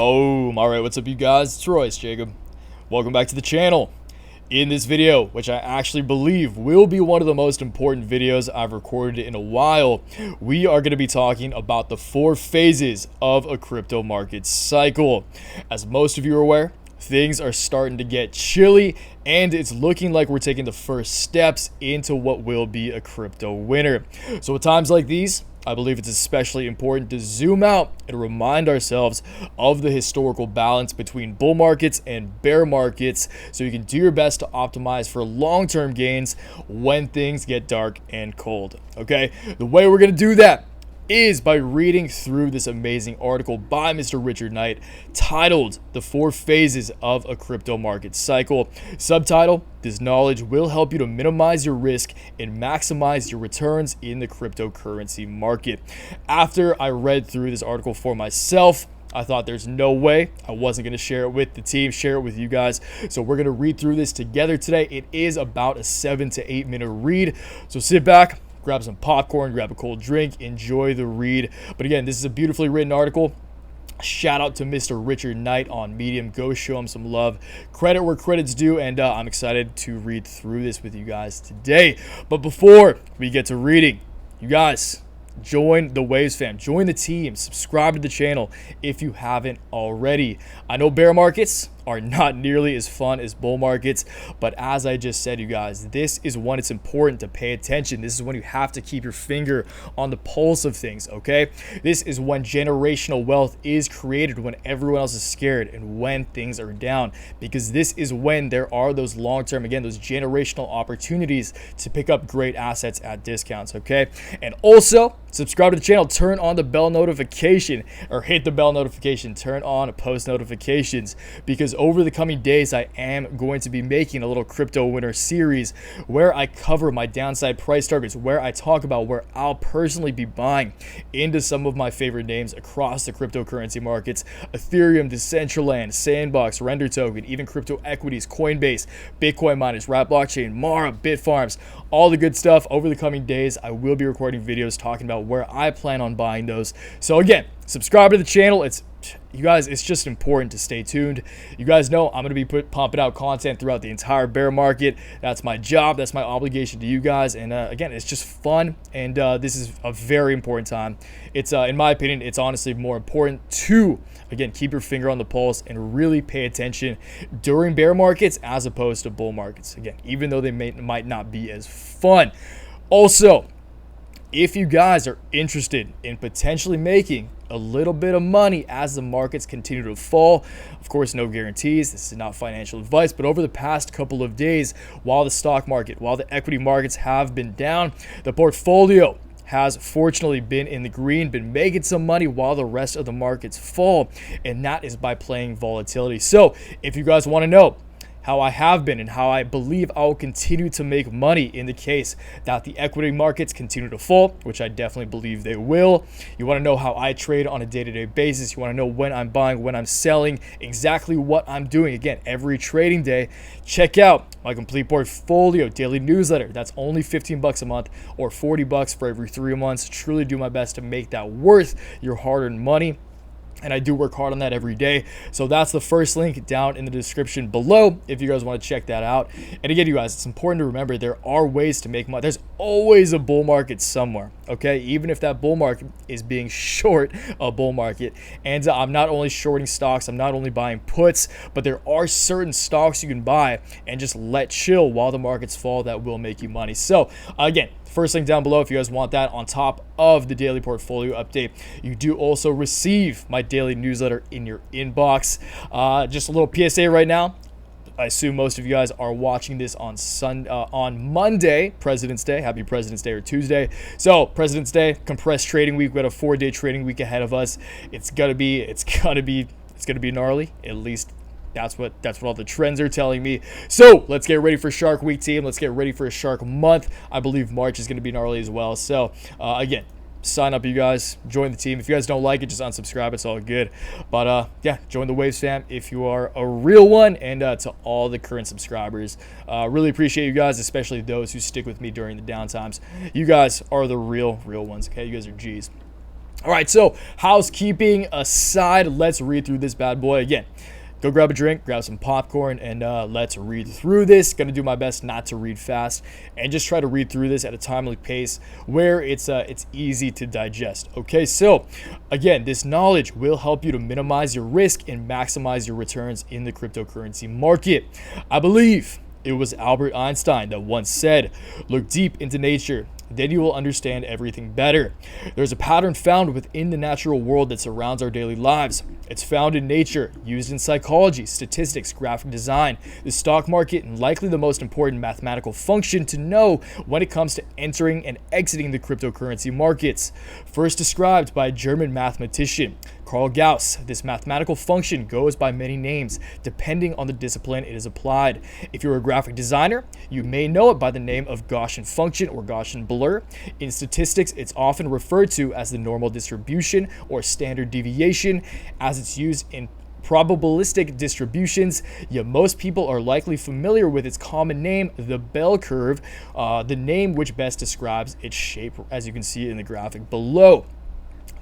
Boom. All right, what's up, you guys? It's Royce Jacob. Welcome back to the channel. In this video, which I actually believe will be one of the most important videos I've recorded in a while, we are going to be talking about the 4 phases of a crypto market cycle. As most of you are aware, things are starting to get chilly, and it's looking like we're taking the first steps into what will be a crypto winter. So at times like these, I believe it's especially important to zoom out and remind ourselves of the historical balance between bull markets and bear markets so you can do your best to optimize for long-term gains when things get dark and cold. Okay, the way we're going to do that is by reading through this amazing article by Mr. Richard Knight titled The 4 Phases of a Crypto Market Cycle. Subtitle: This knowledge will help you to minimize your risk and maximize your returns in the cryptocurrency market. After I read through this article for myself, I thought there's no way I wasn't going to share it with the team, share it with you guys. So we're going to read through this together today. It is about a 7 to 8 minute read. So sit back, grab some popcorn, grab a cold drink, enjoy the read. But again, this is a beautifully written article. Shout out to Mr. Richard Knight on Medium. Go show him some love. Credit where credit's due, and I'm excited to read through this with you guys today. But before we get to reading, you guys, join the Waves fam, join the team, subscribe to the channel if you haven't already. I know bear markets are not nearly as fun as bull markets, but as I just said, you guys, this is when it's important to pay attention. This is when you have to keep your finger on the pulse of things, okay? This is when generational wealth is created, when everyone else is scared and when things are down, because this is when there are those long-term, again, those generational opportunities to pick up great assets at discounts, okay? And also, subscribe to the channel, turn on the bell notification, or hit the bell notification, turn on post notifications, because over the coming days, I am going to be making a little crypto winter series where I cover my downside price targets, where I talk about where I'll personally be buying into some of my favorite names across the cryptocurrency markets: Ethereum, Decentraland, Sandbox, Render Token, even crypto equities, Coinbase, Bitcoin miners, Riot Blockchain, Mara, Bitfarms, all the good stuff. Over the coming days, I will be recording videos talking about where I plan on buying those. So again, subscribe to the channel. You guys, it's just important to stay tuned. You guys know I'm going to be pumping out content throughout the entire bear market. That's my job. That's my obligation to you guys. And again, it's just fun. And this is a very important time. It's, in my opinion, it's honestly more important to, again, keep your finger on the pulse and really pay attention during bear markets as opposed to bull markets. Again, even though they might not be as fun. Also, if you guys are interested in potentially making a little bit of money as the markets continue to fall, of course, no guarantees. This is not financial advice, but over the past couple of days, while the stock market, while the equity markets have been down, the portfolio has fortunately been in the green, been making some money while the rest of the markets fall, and that is by playing volatility. So if you guys want to know how I have been and how I believe I will continue to make money in the case that the equity markets continue to fall, which I definitely believe they will. You want to know how I trade on a day-to-day basis. You want to know when I'm buying, when I'm selling, exactly what I'm doing. Again, every trading day, check out my complete portfolio daily newsletter. That's only $15 a month or $40 for every 3 months. Truly do my best to make that worth your hard-earned money. And I do work hard on that every day. So that's the first link down in the description below if you guys want to check that out. And again, you guys, it's important to remember there are ways to make money. There's always a bull market somewhere, okay? Even if that bull market is being short a bull market. And I'm not only shorting stocks, I'm not only buying puts, but there are certain stocks you can buy and just let chill while the markets fall that will make you money. So again, first link down below if you guys want that on top of the daily portfolio update. You do also receive my daily newsletter in your inbox. Just a little PSA right now. I assume most of you guys are watching this on Monday, President's Day. Happy President's Day, or Tuesday. So President's Day, compressed trading week. We got a 4-day trading week ahead of us. It's gonna be gnarly. At least that's what all the trends are telling me. So let's get ready for Shark Week, team. Let's get ready for a Shark Month. I believe March is going to be gnarly as well. So again, sign up, you guys. Join the team. If you guys don't like it, just unsubscribe. It's all good. But yeah, join the Waves fam if you are a real one. And to all the current subscribers, really appreciate you guys, especially those who stick with me during the downtimes. You guys are the real ones. Okay, you guys are G's. All right, so housekeeping aside, let's read through this bad boy again. Go grab a drink, grab some popcorn, and let's read through this. Gonna do my best not to read fast and just try to read through this at a timely pace where it's easy to digest. Okay, so again, this knowledge will help you to minimize your risk and maximize your returns in the cryptocurrency market. I believe it was Albert Einstein that once said, "Look deep into nature, then you will understand everything better." There's a pattern found within the natural world that surrounds our daily lives. It's found in nature, used in psychology, statistics, graphic design, the stock market, and likely the most important mathematical function to know when it comes to entering and exiting the cryptocurrency markets. First described by a German mathematician, Carl Gauss, this mathematical function goes by many names depending on the discipline it is applied. If you're a graphic designer, you may know it by the name of Gaussian function or Gaussian blur. In statistics, it's often referred to as the normal distribution or standard deviation, as it's used in probabilistic distributions. Yet most people are likely familiar with its common name, the bell curve, the name which best describes its shape, as you can see in the graphic below.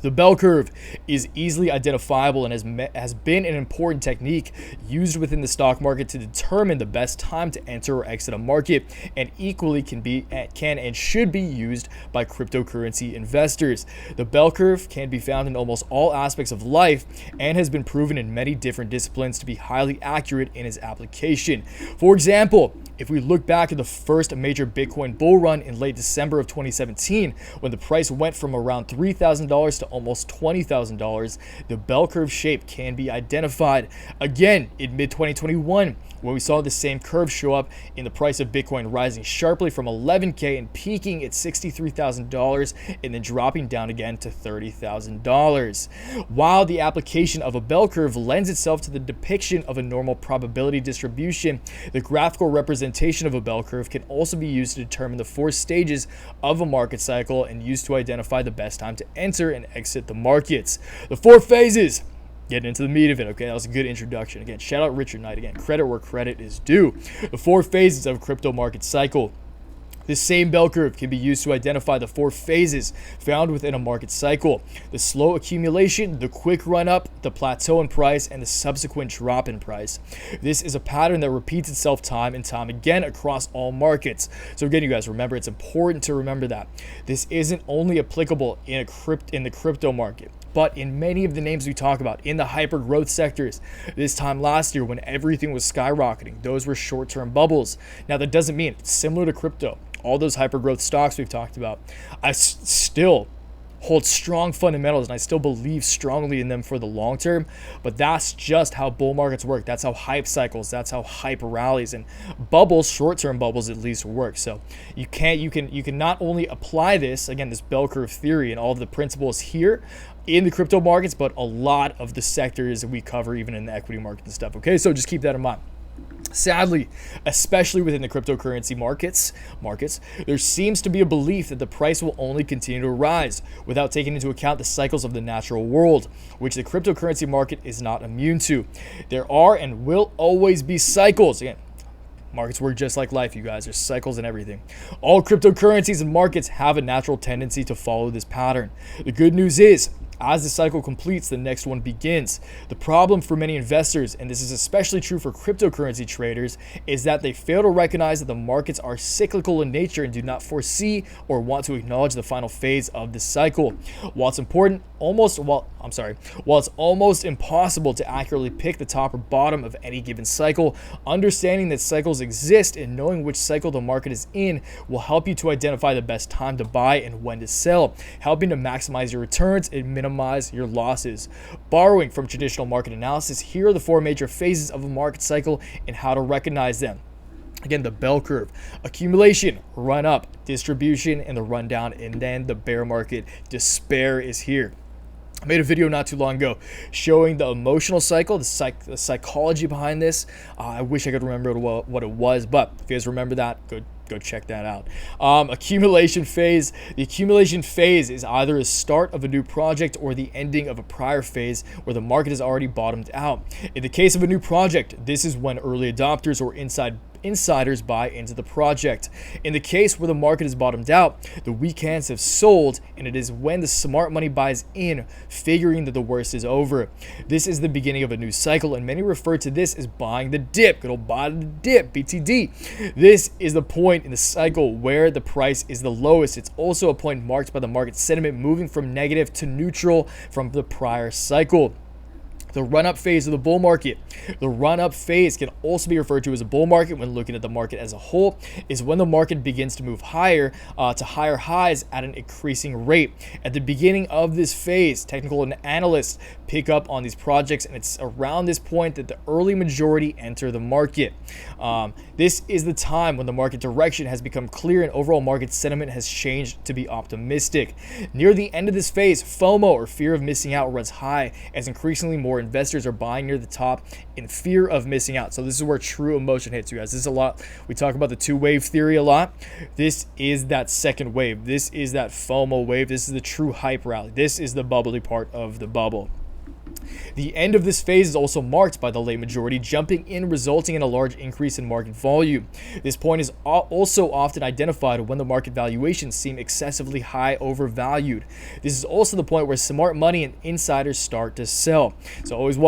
The bell curve is easily identifiable and has been an important technique used within the stock market to determine the best time to enter or exit a market, and equally can and should be used by cryptocurrency investors. The bell curve can be found in almost all aspects of life and has been proven in many different disciplines to be highly accurate in its application. For example, if we look back at the first major Bitcoin bull run in late December of 2017, when the price went from around $3,000 to almost $20,000, the bell curve shape can be identified. Again, in mid-2021, when we saw the same curve show up in the price of Bitcoin rising sharply from $11K and peaking at $63,000 and then dropping down again to $30,000. While the application of a bell curve lends itself to the depiction of a normal probability distribution, the graphical representation of a bell curve can also be used to determine the 4 stages of a market cycle and used to identify the best time to enter and exit the markets. The 4 phases. Getting into the meat of it, okay? That was a good introduction. Again, shout out Richard Knight. Again, credit where credit is due. The 4 phases of a crypto market cycle. This same bell curve can be used to identify the 4 phases found within a market cycle: the slow accumulation, the quick run up, the plateau in price, and the subsequent drop in price. This is a pattern that repeats itself time and time again across all markets. So again, you guys, remember, it's important to remember that this isn't only applicable in the crypto market, but in many of the names we talk about in the hyper growth sectors. This time last year, when everything was skyrocketing, those were short-term bubbles. Now, that doesn't mean it's similar to crypto. All those hyper growth stocks we've talked about, I still hold strong fundamentals and I still believe strongly in them for the long term. But that's just how bull markets work. That's how hype cycles, that's how hype rallies and bubbles, short-term bubbles at least, work. So you can not only apply this, again, this bell curve theory and all of the principles here in the crypto markets, but a lot of the sectors that we cover even in the equity market and stuff. Okay, so just keep that in mind. Sadly, especially within the cryptocurrency markets, there seems to be a belief that the price will only continue to rise without taking into account the cycles of the natural world, which the cryptocurrency market is not immune to. There are and will always be cycles. Again, markets work just like life, you guys. There's cycles and everything. All cryptocurrencies and markets have a natural tendency to follow this pattern. The good news is, as the cycle completes, the next one begins. The problem for many investors, and this is especially true for cryptocurrency traders, is that they fail to recognize that the markets are cyclical in nature and do not foresee or want to acknowledge the final phase of the cycle. While it's almost impossible to accurately pick the top or bottom of any given cycle, understanding that cycles exist and knowing which cycle the market is in will help you to identify the best time to buy and when to sell, helping to maximize your returns and minimize your losses. Borrowing from traditional market analysis, here are the 4 major phases of a market cycle and how to recognize them. Again, the bell curve: accumulation, run up, distribution, and the rundown, and then the bear market. Despair is here. I made a video not too long ago showing the emotional cycle, the psychology behind this. I wish I could remember what it was, but if you guys remember that, go check that out. Accumulation phase. The accumulation phase is either a start of a new project or the ending of a prior phase where the market has already bottomed out. In the case of a new project, this is when early adopters or insiders buy into the project. In the case where the market is bottomed out, the weak hands have sold, and it is when the smart money buys in, figuring that the worst is over. This is the beginning of a new cycle, and many refer to this as buying the dip. Good old buy the dip, BTD. This is the point in the cycle where the price is the lowest. It's also a point marked by the market sentiment moving from negative to neutral from the prior cycle. The run-up phase of the bull market. The run-up phase can also be referred to as a bull market when looking at the market as a whole, is when the market begins to move higher to higher highs at an increasing rate. At the beginning of this phase, technical analysts pick up on these projects, and it's around this point that the early majority enter the market. This is the time when the market direction has become clear and overall market sentiment has changed to be optimistic. Near the end of this phase, FOMO, or fear of missing out, runs high as increasingly more investors are buying near the top in fear of missing out. So this is where true emotion hits, you guys. This is a lot. We talk about the two-wave theory a lot. This is that second wave. This is that FOMO wave. This is the true hype rally. This is the bubbly part of the bubble. The end of this phase is also marked by the late majority jumping in, resulting in a large increase in market volume. This point is also often identified when the market valuations seem excessively high, overvalued. This is also the point where smart money and insiders start to sell. So always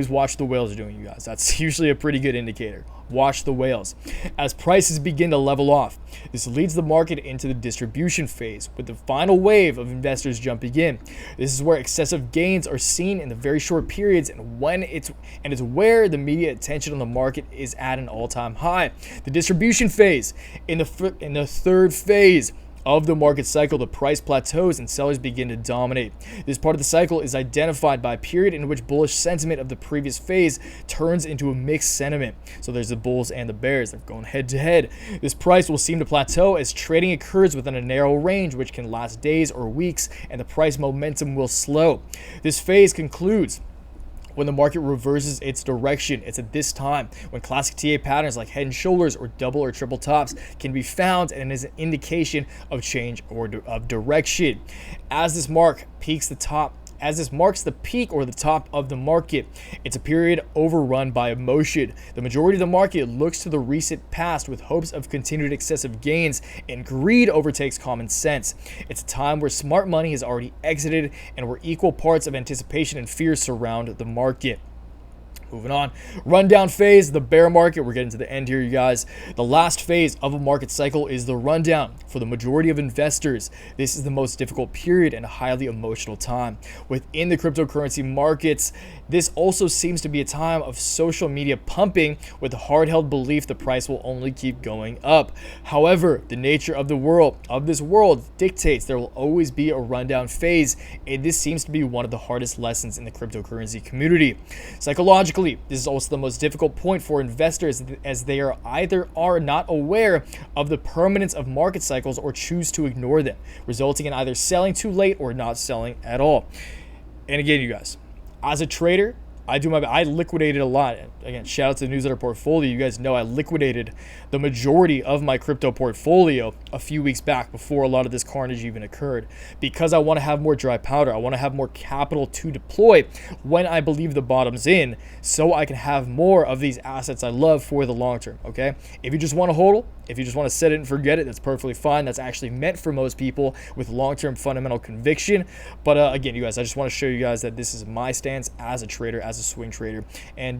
watch the whales doing, you guys. That's usually a pretty good indicator. Watch the whales. As prices begin to level off, this leads the market into the distribution phase, with the final wave of investors jumping in. This is where excessive gains are seen in the very short periods, and it's where the media attention on the market is at an all-time high. The distribution phase. In the third phase of the market cycle, the price plateaus and sellers begin to dominate. This part of the cycle is identified by a period in which bullish sentiment of the previous phase turns into a mixed sentiment. So there's the bulls and the bears. They're going head to head. This price will seem to plateau as trading occurs within a narrow range, which can last days or weeks, and the price momentum will slow. This phase concludes when the market reverses its direction. It's at this time when classic TA patterns like head and shoulders or double or triple tops can be found, and is an indication of change or of direction. As this marks the peak or the top of the market, it's a period overrun by emotion. The majority of the market looks to the recent past with hopes of continued excessive gains, and greed overtakes common sense. It's a time where smart money has already exited, and where equal parts of anticipation and fear surround the market. Moving on, rundown phase, the bear market. We're getting to the end here, you guys. The last phase of a market cycle is the rundown. For the majority of investors, this is the most difficult period and a highly emotional time. Within the cryptocurrency markets, this also seems to be a time of social media pumping, with the hard-held belief the price will only keep going up. However, the nature of this world dictates there will always be a rundown phase, and this seems to be one of the hardest lessons in the cryptocurrency community. Psychologically, this is also the most difficult point for investors, as they are either not aware of the permanence of market cycles or choose to ignore them, resulting in either selling too late or not selling at all. And again, you guys, as a trader, I liquidated a lot. Again, shout out to the newsletter portfolio. You guys know I liquidated the majority of my crypto portfolio a few weeks back before a lot of this carnage even occurred, because I want to have more dry powder. I want to have more capital to deploy when I believe the bottom's in, so I can have more of these assets I love for the long term. Okay, if you just want to hodl, if you just want to set it and forget it, that's perfectly fine. That's actually meant for most people with long-term fundamental conviction. But again, you guys, I just want to show you guys that this is my stance as a trader, as a swing trader. And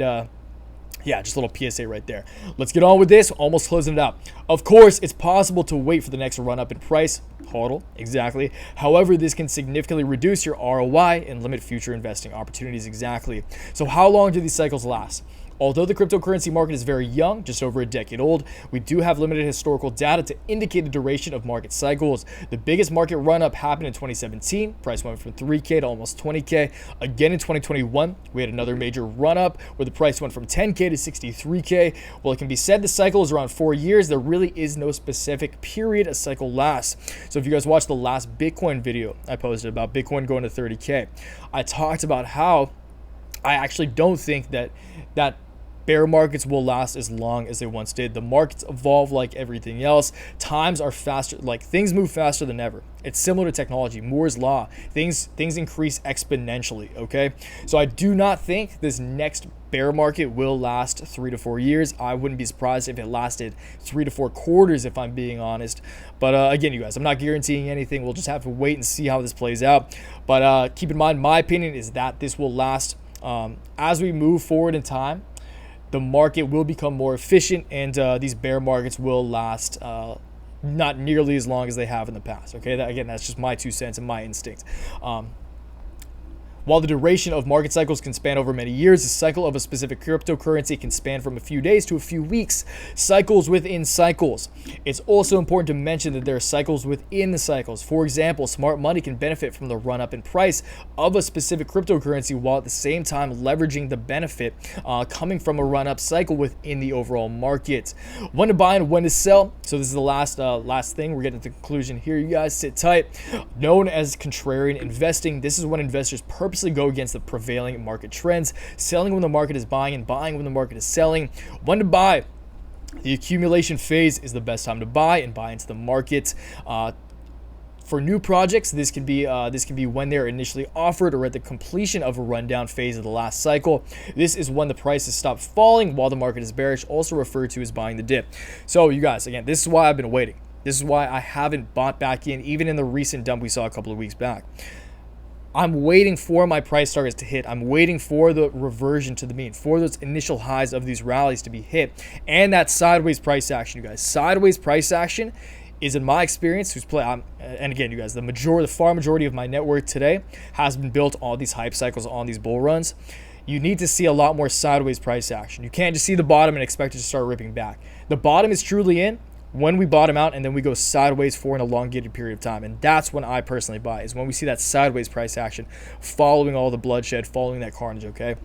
yeah, just a little PSA right there. Let's get on with this. Almost closing it out. Of course, it's possible to wait for the next run up in price. HODL, exactly. However, this can significantly reduce your ROI and limit future investing opportunities. Exactly. So how long do these cycles last? Although the cryptocurrency market is very young, just over a decade old, we do have limited historical data to indicate the duration of market cycles. The biggest market run-up happened in 2017. Price went from 3K to almost 20K. Again in 2021, we had another major run-up where the price went from 10K to 63K. Well, it can be said the cycle is around 4 years. There really is no specific period a cycle lasts. So if you guys watched the last Bitcoin video I posted about Bitcoin going to 30K, I talked about how I actually don't think that bear markets will last as long as they once did. The markets evolve like everything else. Times are faster, like things move faster than ever. It's similar to technology, Moore's law. Things increase exponentially, okay? So I do not think this next bear market will last 3 to 4 years. I wouldn't be surprised if it lasted 3 to 4 quarters, if I'm being honest. But again, you guys, I'm not guaranteeing anything. We'll just have to wait and see how this plays out. But keep in mind, my opinion is that this will last as we move forward in time. The market will become more efficient, and these bear markets will last not nearly as long as they have in the past. Okay, again, that's just my 2 cents and my instinct. While the duration of market cycles can span over many years, the cycle of a specific cryptocurrency can span from a few days to a few weeks. Cycles within cycles. It's also important to mention that there are cycles within the cycles. For example, smart money can benefit from the run-up in price of a specific cryptocurrency while at the same time leveraging the benefit coming from a run-up cycle within the overall market. When to buy and when to sell. So this is the last thing. We're getting to the conclusion here. You guys sit tight. Known as contrarian investing, this is when investors purposely go against the prevailing market trends, selling when the market is buying and buying when the market is selling. When to buy. The accumulation phase is the best time to buy and buy into the market. For new projects, this can be when they're initially offered or at the completion of a rundown phase of the last cycle. This is when the prices stop falling while the market is bearish, also referred to as buying the dip. So you guys, again, this is why I've been waiting. This is why I haven't bought back in, even in the recent dump we saw a couple of weeks back. I'm waiting for my price targets to hit. I'm waiting for the reversion to the mean, for those initial highs of these rallies to be hit, and that sideways price action, you guys. Sideways price action is, in my experience, and again, you guys, the far majority of my net worth today has been built on these hype cycles, on these bull runs. You need to see a lot more sideways price action. You can't just see the bottom and expect it to start ripping back. The bottom is truly in when we bottom out and then we go sideways for an elongated period of time. And that's when I personally buy, is when we see that sideways price action following all the bloodshed, following that carnage, okay?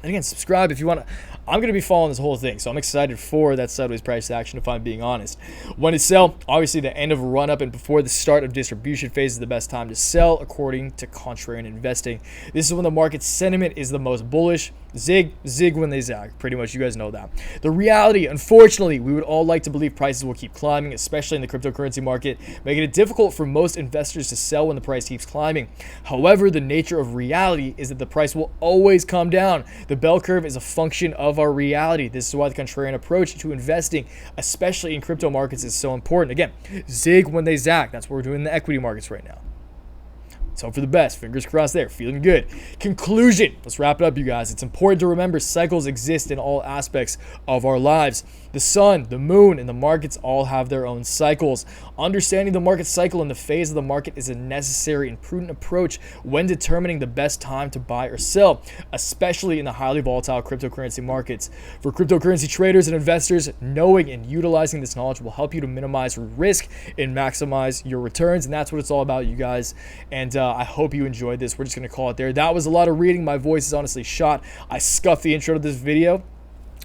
And again, subscribe if you want to. I'm going to be following this whole thing, so I'm excited for that sideways price action, if I'm being honest. When to sell, obviously the end of a run-up and before the start of distribution phase is the best time to sell, according to Contrarian Investing. This is when the market sentiment is the most bullish. Zig when they zag. Pretty much, you guys know that. The reality, unfortunately, we would all like to believe prices will keep climbing, especially in the cryptocurrency market, making it difficult for most investors to sell when the price keeps climbing. However, the nature of reality is that the price will always come down. The bell curve is a function of our reality. This is why the contrarian approach to investing, especially in crypto markets, is so important. Again, zig when they zag. That's what we're doing in the equity markets right now. Let's hope for the best. Fingers crossed there. Feeling good. Conclusion. Let's wrap it up, you guys. It's important to remember cycles exist in all aspects of our lives. The sun, the moon, and the markets all have their own cycles. Understanding the market cycle and the phase of the market is a necessary and prudent approach when determining the best time to buy or sell, especially in the highly volatile cryptocurrency markets. For cryptocurrency traders and investors, knowing and utilizing this knowledge will help you to minimize risk and maximize your returns. And that's what it's all about, you guys. And I hope you enjoyed this. We're just going to call it there. That was a lot of reading. My voice is honestly shot. I scuffed the intro to this video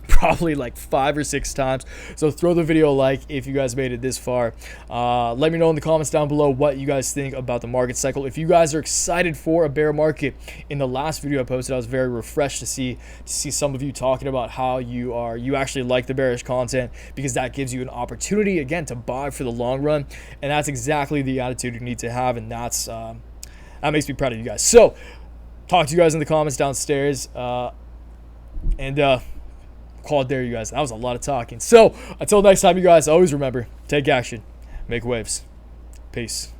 probably like 5 or 6 times, so throw the video a like if you guys made it this far. Let me know in the comments down below what you guys think about the market cycle. If you guys are excited for a bear market. In the last video I posted, I was very refreshed to see some of you talking about how you actually like the bearish content, because that gives you an opportunity again to buy for the long run, and that's exactly the attitude you need to have, and that makes me proud of you guys. So talk to you guys in the comments downstairs, and call it there, you guys. That was a lot of talking. So until next time, you guys, always remember, take action, make waves. Peace.